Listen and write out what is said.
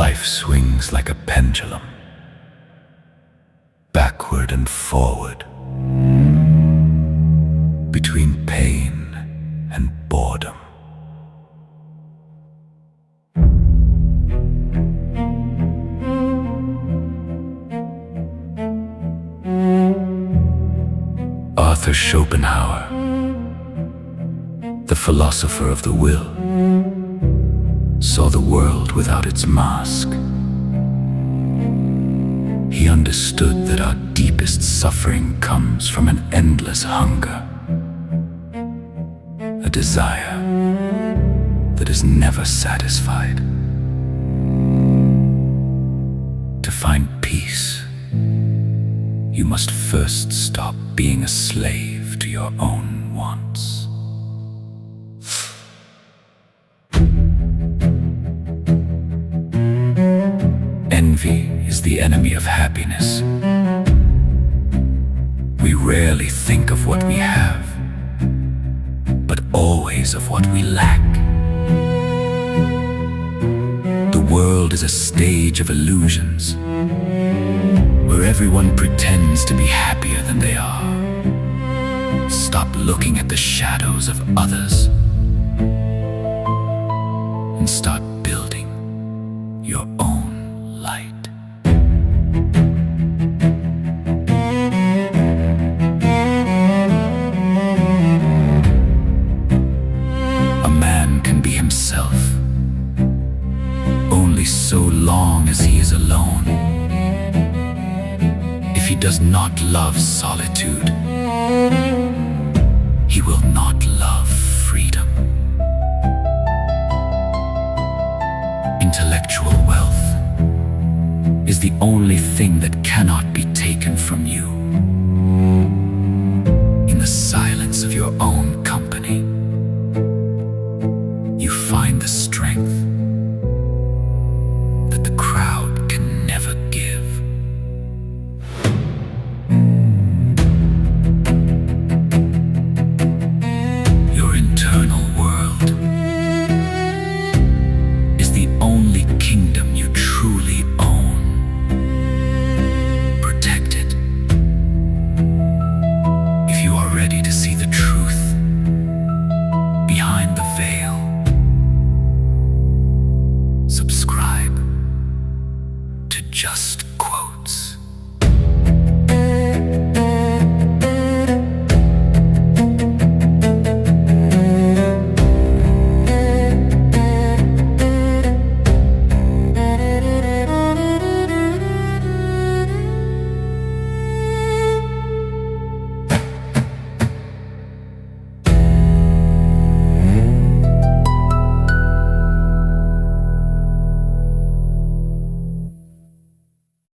Life swings like a pendulum, backward and forward, between pain and boredom. Arthur Schopenhauer, the philosopher of the will, saw the world without its mask. He understood that our deepest suffering comes from an endless hunger, a desire that is never satisfied. To find peace, you must first stop being a slave to your own wants. Envy is the enemy of happiness. We rarely think of what we have, but always of what we lack. The world is a stage of illusions, where everyone pretends to be happier than they are. Stop looking at the shadows of others and start building your own light. A man can be himself only so long as he is alone. If he does not love solitude, he will not love freedom. Intellectual wealth is the only thing that cannot be taken from you. In the silence of your own company, you find the strength that the crowd can never give. Your internal world is the only kingdom you truly own. Protect it. If you are ready to see the truth behind the veil, subscribe to Just Quote.